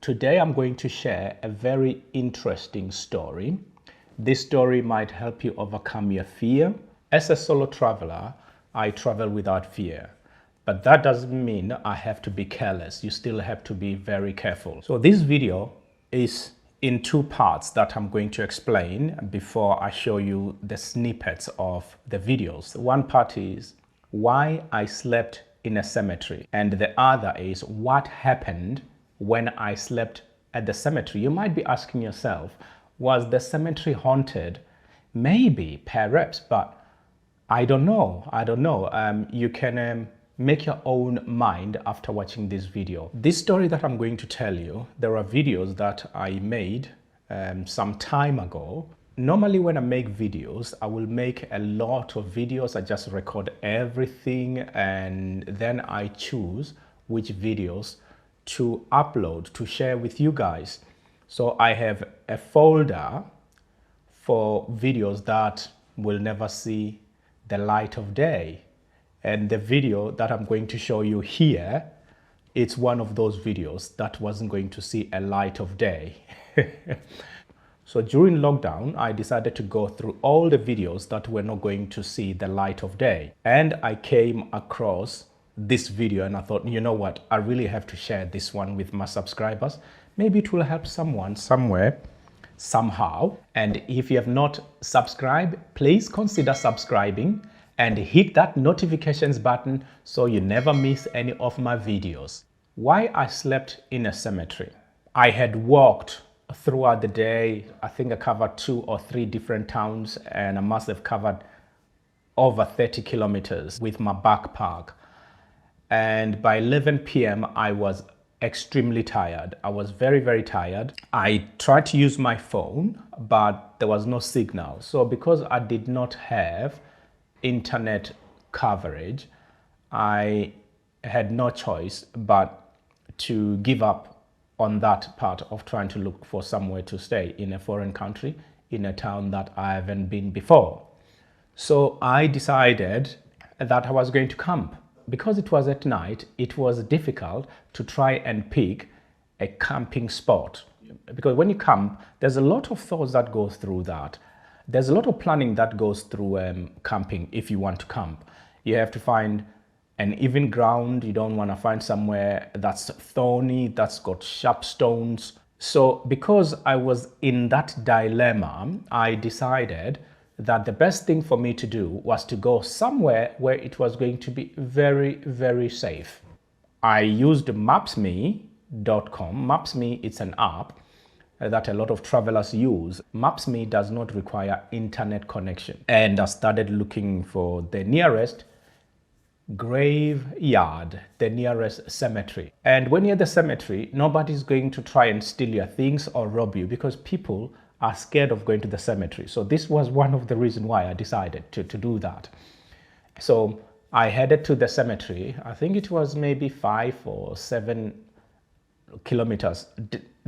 Today I'm going to share a very interesting story. This story might help you overcome your fear. As a solo traveler, I travel without fear, but that doesn't mean I have to be careless. You still have to be very careful. So this video is in two parts that I'm going to explain before I show you the snippets of the videos. One part is why I slept in a cemetery, and the other is what happened when I slept at the cemetery. You might be asking yourself, was the cemetery haunted? Maybe, perhaps, but I don't know. You can make your own mind after watching this video. This story that I'm going to tell you, there are videos that I made some time ago. Normally when I make videos, I will make a lot of videos. I just record everything and then I choose which videos to upload, to share with you guys. So I have a folder for videos that will never see the light of day. And the video that I'm going to show you here, it's one of those videos that wasn't going to see a light of day. So during lockdown, I decided to go through all the videos that were not going to see the light of day. And I came across this video and I thought, you know what, I really have to share this one with my subscribers. Maybe it will help someone somewhere, somehow. And if you have not subscribed, please consider subscribing and hit that notifications button so you never miss any of my videos. Why I slept in a cemetery. I had walked throughout the day. I think I covered 2 or 3 different towns and I must have covered over 30 kilometers with my backpack. And by 11 p.m. I was extremely tired. I was very, very tired. I tried to use my phone, but there was no signal. So because I did not have internet coverage, I had no choice but to give up on that part of trying to look for somewhere to stay in a foreign country, in a town that I haven't been before. So I decided that I was going to camp. Because it was at night, it was difficult to try and pick a camping spot. Because when you camp, there's a lot of thoughts that goes through that. There's a lot of planning that goes through camping if you want to camp. You have to find an even ground. You don't want to find somewhere that's thorny, that's got sharp stones. So because I was in that dilemma, I decided that the best thing for me to do was to go somewhere where it was going to be very, very safe. I used Maps.me.com. Maps.me, it's an app that a lot of travelers use. Maps.me does not require internet connection. And I started looking for the nearest graveyard, the nearest cemetery. And when you're at the cemetery, nobody's going to try and steal your things or rob you because people are scared of going to the cemetery. So this was one of the reasons why I decided to do that. So I headed to the cemetery. I think it was maybe 5 or 7 kilometers,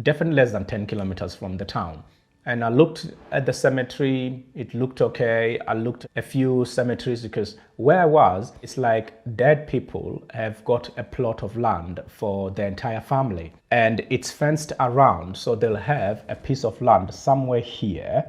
definitely less than 10 kilometers from the town. And I looked at the cemetery, it looked okay. I looked at a few cemeteries because where I was, it's like dead people have got a plot of land for the entire family and it's fenced around. So they'll have a piece of land somewhere here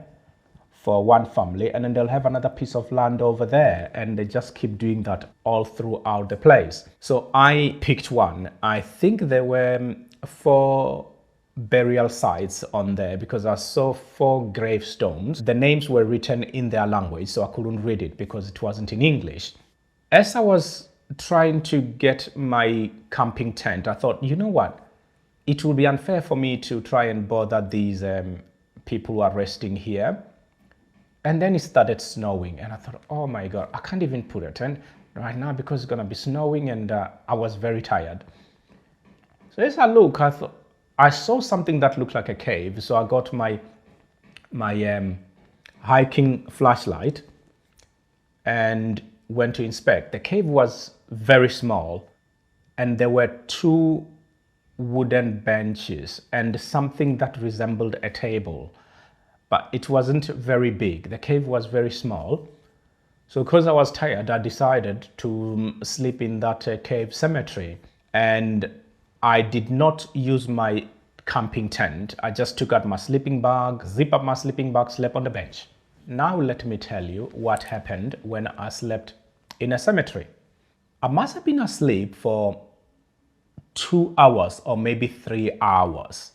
for one family and then they'll have another piece of land over there and they just keep doing that all throughout the place. So I picked one. I think there were 4 burial sites on there because I saw 4 gravestones. The names were written in their language, so I couldn't read it because it wasn't in English. As I was trying to get my camping tent, I thought, you know what? It would be unfair for me to try and bother these people who are resting here. And then it started snowing and I thought, oh my God, I can't even put a tent right now because it's gonna be snowing and I was very tired. So as I look, I saw something that looked like a cave, so I got my hiking flashlight and went to inspect. The cave was very small and there were 2 wooden benches and something that resembled a table, but it wasn't very big. The cave was very small. So because I was tired, I decided to sleep in that cave cemetery. And I did not use my camping tent. I just took out my sleeping bag, zip up my sleeping bag, slept on the bench. Now let me tell you what happened when I slept in a cemetery. I must have been asleep for 2 hours or maybe 3 hours.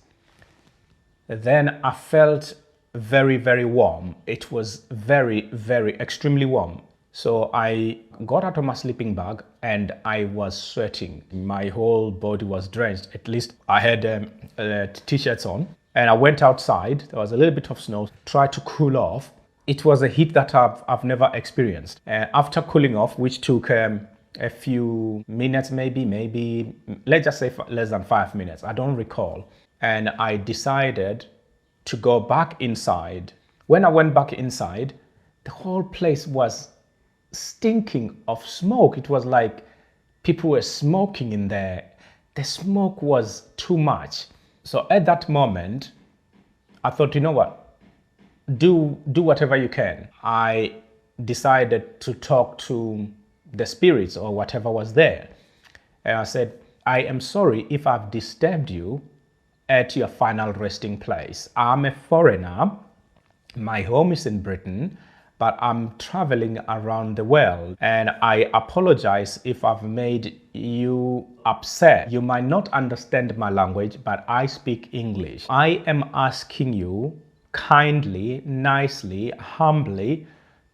Then I felt very, very warm. It was very, very extremely warm. So I got out of my sleeping bag and I was sweating. My whole body was drenched. At least I had t-shirts on. And I went outside. There was a little bit of snow. Tried to cool off. It was a heat that I've never experienced. After cooling off, which took a few minutes, maybe let's just say less than 5 minutes. I don't recall. And I decided to go back inside. When I went back inside, the whole place was stinking of smoke. It was like people were smoking in there. The smoke was too much. So at that moment, I thought, you know what? Do whatever you can. I decided to talk to the spirits or whatever was there. And I said, I am sorry if I've disturbed you at your final resting place. I'm a foreigner. My home is in Britain, but I'm traveling around the world, and I apologize if I've made you upset. You might not understand my language, but I speak English. I am asking you kindly, nicely, humbly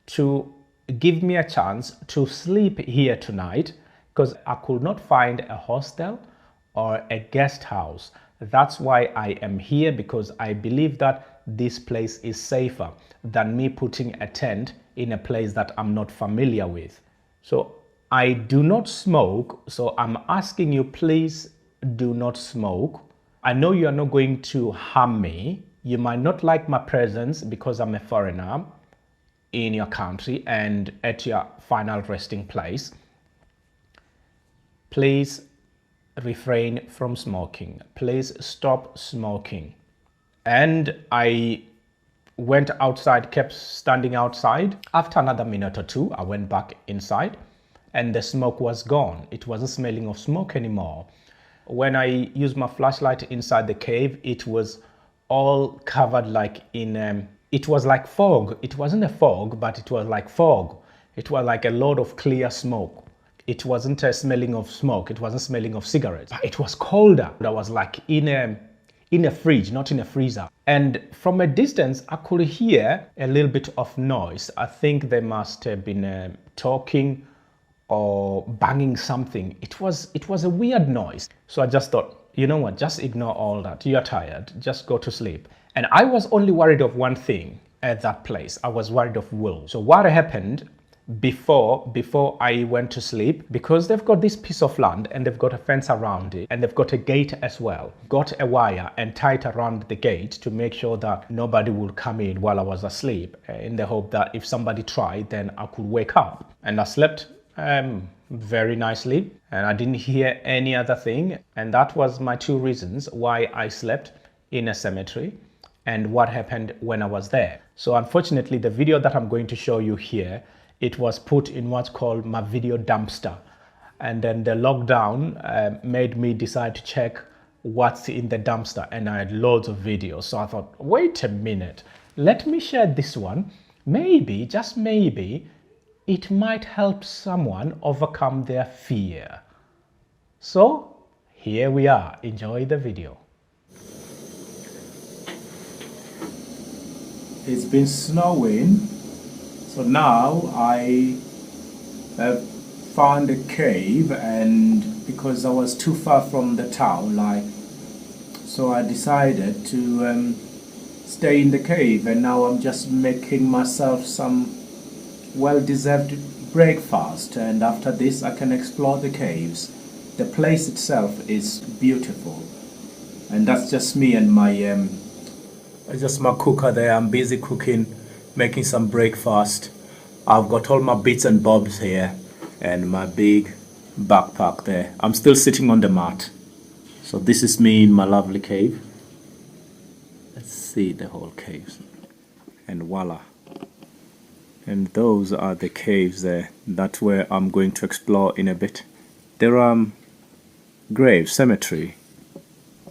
to give me a chance to sleep here tonight, because I could not find a hostel or a guest house. That's why I am here, because I believe that this place is safer than me putting a tent in a place that I'm not familiar with. So I do not smoke, so I'm asking you, please do not smoke. I know you are not going to harm me. You might not like my presence because I'm a foreigner in your country and at your final resting place. Please refrain from smoking. Please stop smoking. And I went outside, kept standing outside. After another minute or two, I went back inside and the smoke was gone. It wasn't smelling of smoke anymore. When I used my flashlight inside the cave, it was all covered like in, it was like fog. It wasn't a fog, but it was like fog. It was like a lot of clear smoke. It wasn't smelling of smoke. It wasn't smelling of cigarettes. But it was colder. I was like in a fridge, not in a freezer. And from a distance, I could hear a little bit of noise. I think they must have been talking or banging something. It was a weird noise. So I just thought, you know what, just ignore all that. You're tired, just go to sleep. And I was only worried of one thing at that place. I was worried of wolves. So what happened before I went to sleep, because they've got this piece of land and they've got a fence around it and they've got a gate as well. Got a wire and tied around the gate to make sure that nobody would come in while I was asleep, in the hope that if somebody tried, then I could wake up. And I slept very nicely and I didn't hear any other thing. And that was my two reasons why I slept in a cemetery and what happened when I was there. So unfortunately, the video that I'm going to show you here, it was put in what's called my video dumpster. And then the lockdown made me decide to check what's in the dumpster, and I had loads of videos. So I thought, wait a minute, let me share this one. Maybe, just maybe, it might help someone overcome their fear. So here we are, enjoy the video. It's been snowing. So now I have found a cave, and because I was too far from the town, so I decided to stay in the cave, and now I'm just making myself some well-deserved breakfast, and after this I can explore the caves. The place itself is beautiful, and that's just me and my just my cooker there. I'm busy cooking, making some breakfast. I've got all my bits and bobs here and my big backpack there. I'm still sitting on the mat. So this is me in my lovely cave. Let's see the whole cave. And voila. And those are the caves there. That's where I'm going to explore in a bit. There are grave cemetery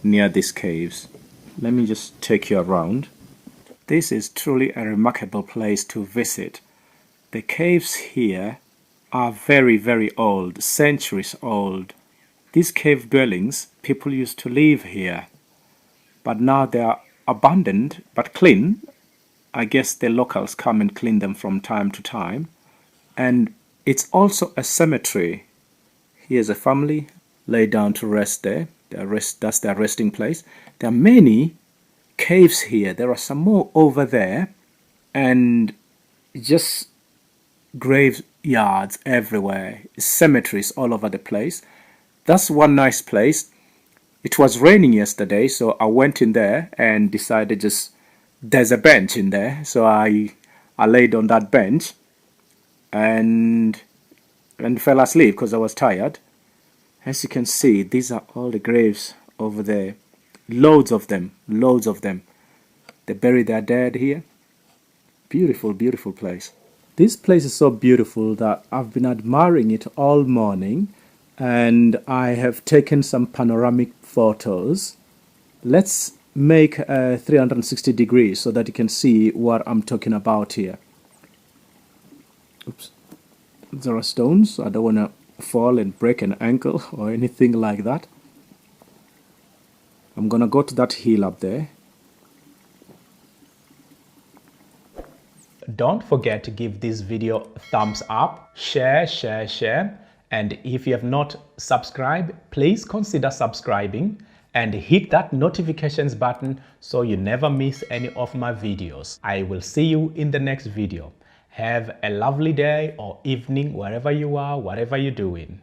near these caves. Let me just take you around. This is truly a remarkable place to visit. The caves here are very, very old, centuries old. These cave dwellings, people used to live here, but now they are abandoned but clean. I guess the locals come and clean them from time to time. And it's also a cemetery. Here's a family lay down to rest there. That's their resting place. There are many caves here. There are some more over there, and just graveyards everywhere, cemeteries all over the place. That's one nice place. It was raining yesterday, so I went in there and decided there's a bench in there, so I laid on that bench and fell asleep because I was tired. As you can see, these are all the graves over there. Loads of them, loads of them. They bury their dead here. Beautiful, beautiful place. This place is so beautiful that I've been admiring it all morning, and I have taken some panoramic photos. Let's make a 360 degrees so that you can see what I'm talking about here. Oops. There are stones, so I don't want to fall and break an ankle or anything like that. I'm gonna go to that hill up there. Don't forget to give this video a thumbs up, share, and if you have not subscribed, please consider subscribing and hit that notifications button so you never miss any of my videos. I will see you in the next video. Have a lovely day or evening wherever you are, whatever you're doing.